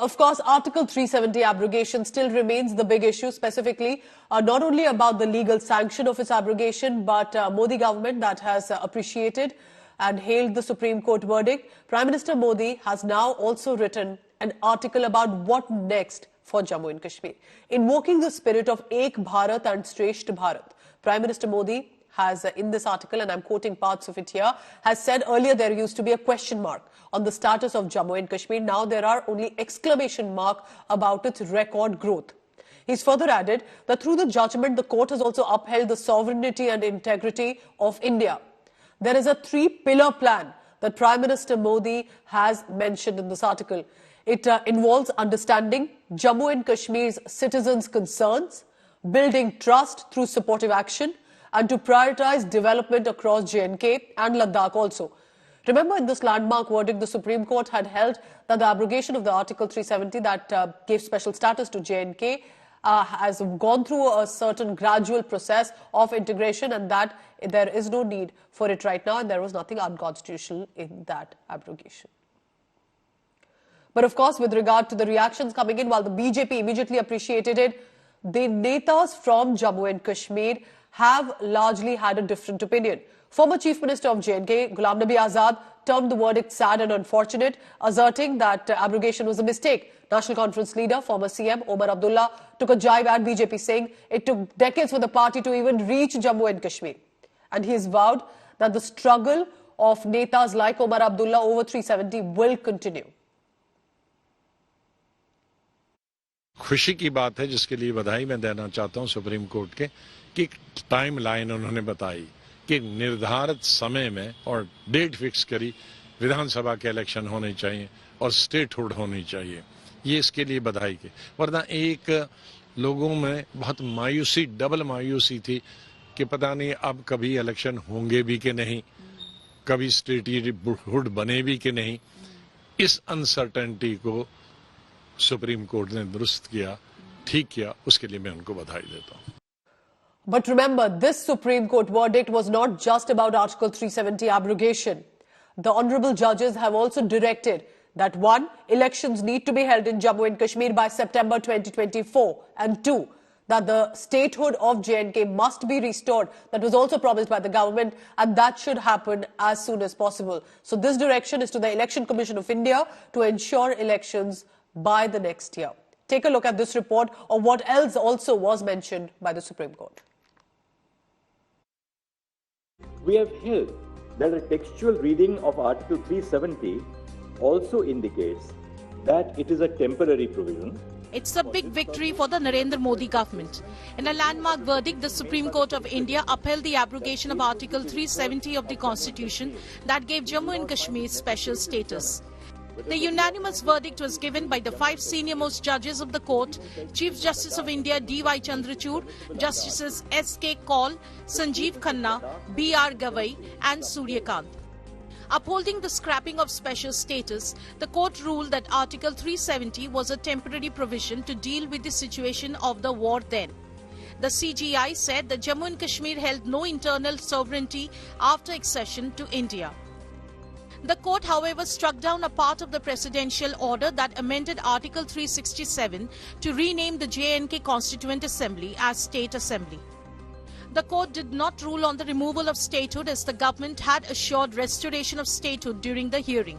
Of course, Article 370 abrogation still remains the big issue, specifically not only about the legal sanction of its abrogation, but Modi government that has appreciated and hailed the Supreme Court verdict. Prime Minister Modi has now also written an article about what next for Jammu and Kashmir. Invoking the spirit of Ek Bharat and Shresth Bharat, Prime Minister Modi has, in this article, and I'm quoting parts of it here, has said earlier there used to be a question mark on the status of Jammu and Kashmir. Now there are only exclamation mark about its record growth. He's further added that through the judgment, the court has also upheld the sovereignty and integrity of India. There is a 3-pillar plan that Prime Minister Modi has mentioned in this article. It involves understanding Jammu and Kashmir's citizens' concerns, building trust through supportive action, and to prioritize development across J&K and Ladakh also. Remember, in this landmark verdict, the Supreme Court had held that the abrogation of the Article 370 that gave special status to J&K has gone through a certain gradual process of integration, and that there is no need for it right now, and there was nothing unconstitutional in that abrogation. But of course, with regard to the reactions coming in, while the BJP immediately appreciated it, the netas from Jammu and Kashmir have largely had a different opinion. Former Chief Minister of J&K, Ghulam Nabi Azad, termed the verdict sad and unfortunate, asserting that abrogation was a mistake. National Conference leader, former CM Omar Abdullah, took a jibe at BJP, saying it took decades for the party to even reach Jammu and Kashmir. And he has vowed that the struggle of netas like Omar Abdullah over 370 will continue. खुशी की बात है, जिसके लिए बधाई मैं देना चाहता हूं सुप्रीम कोर्ट के कि टाइम लाइन उन्होंने बताई कि निर्धारित समय में और डेट फिक्स करी विधानसभा के इलेक्शन होने चाहिए और स्टेटहुड होनी चाहिए. ये इसके लिए बधाई की. वरना एक लोगों में बहुत मायूसी, डबल मायूसी थी कि पता नहीं अब कभी इलेक्शन होंगे भी कि नहीं, कभी स्टेटहुड बने भी कि नहीं. इस अनसर्टेनिटी को सुप्रीम कोर्ट ने दुरुस्त किया, ठीक किया, उसके लिए मैं उनको बधाई देता हूं. But remember, this Supreme Court verdict was not just about Article 370 abrogation. The honourable judges have also directed that 1. Elections need to be held in Jammu and Kashmir by September 2024, and 2. That the statehood of J&K must be restored. That was also promised by the government, and that should happen as soon as possible. So this direction is to the Election Commission of India to ensure elections by the next year. Take a look at this report of what else also was mentioned by the Supreme Court. We have held that a textual reading of Article 370 also indicates that it is a temporary provision. It's a big victory for the Narendra Modi government. In a landmark verdict, the Supreme Court of India upheld the abrogation of Article 370 of the Constitution that gave Jammu and Kashmir special status. The unanimous verdict was given by the 5 senior-most judges of the court: Chief Justice of India D.Y. Chandrachud, Justices S.K. Kaul, Sanjeev Khanna, B.R. Gavai and Surya Kant. Upholding the scrapping of special status, the court ruled that Article 370 was a temporary provision to deal with the situation of the war then. The CJI said that Jammu and Kashmir held no internal sovereignty after accession to India. The court, however, struck down a part of the presidential order that amended Article 367 to rename the J&K Constituent Assembly as State Assembly. The court did not rule on the removal of statehood, as the government had assured restoration of statehood during the hearing.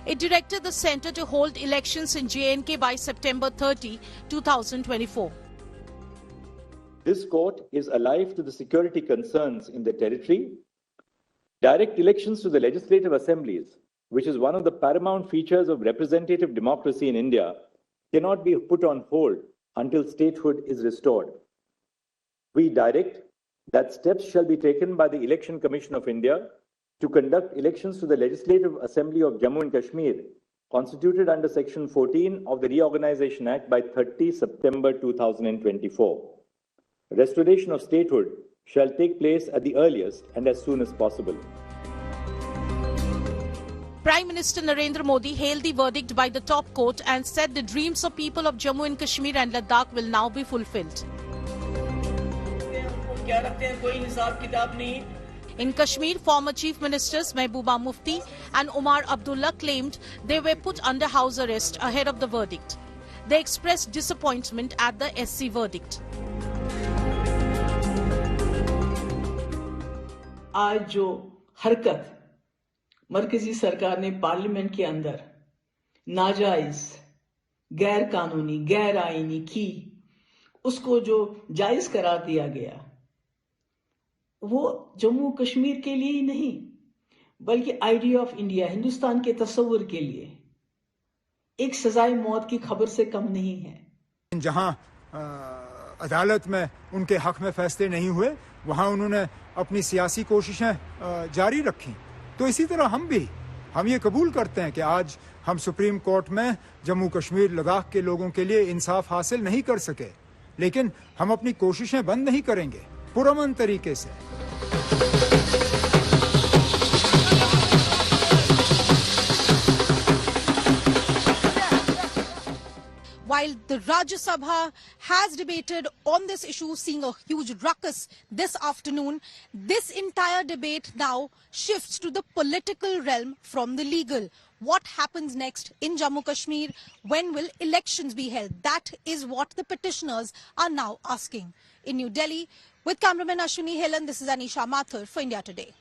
It directed the centre to hold elections in J&K by September 30, 2024. This court is alive to the security concerns in the territory. Direct elections to the legislative assemblies, which is one of the paramount features of representative democracy in India, cannot be put on hold until statehood is restored. We direct that steps shall be taken by the Election Commission of India to conduct elections to the Legislative Assembly of Jammu and Kashmir, constituted under Section 14 of the Reorganization Act, by 30 September 2024. Restoration of statehood shall take place at the earliest and as soon as possible. Prime Minister Narendra Modi hailed the verdict by the top court and said the dreams of people of Jammu and Kashmir and Ladakh will now be fulfilled. In Kashmir, former Chief Ministers Mehbooba Mufti and Omar Abdullah claimed they were put under house arrest ahead of the verdict. They expressed disappointment at the SC verdict. आज जो हरकत मरकजी सरकार ने parliament के अंदर नाजायज, गैर कानूनी, गैर आईनी की, उसको जो जायज करार दिया गया, वो जम्मू कश्मीर के लिए ही नहीं बल्कि आइडिया ऑफ इंडिया, हिंदुस्तान के तस्वुर के लिए एक सजाए मौत की खबर से कम नहीं है। जहां अदालत में उनके हक में फैसले नहीं हुए, वहां उन्होंने अपनी सियासी कोशिशें जारी रखी। तो इसी तरह हम ये कबूल करते हैं कि आज हम सुप्रीम कोर्ट में जम्मू कश्मीर लद्दाख के लोगों के लिए इंसाफ हासिल नहीं कर सके, लेकिन हम अपनी कोशिशें बंद नहीं करेंगे पुरअमन तरीके से। While the Rajya Sabha has debated on this issue, seeing a huge ruckus this afternoon, this entire debate now shifts to the political realm from the legal. What happens next in Jammu Kashmir? When will elections be held? That is what the petitioners are now asking. In New Delhi, with cameraman Ashwini Helan, this is Anisha Mathur for India Today.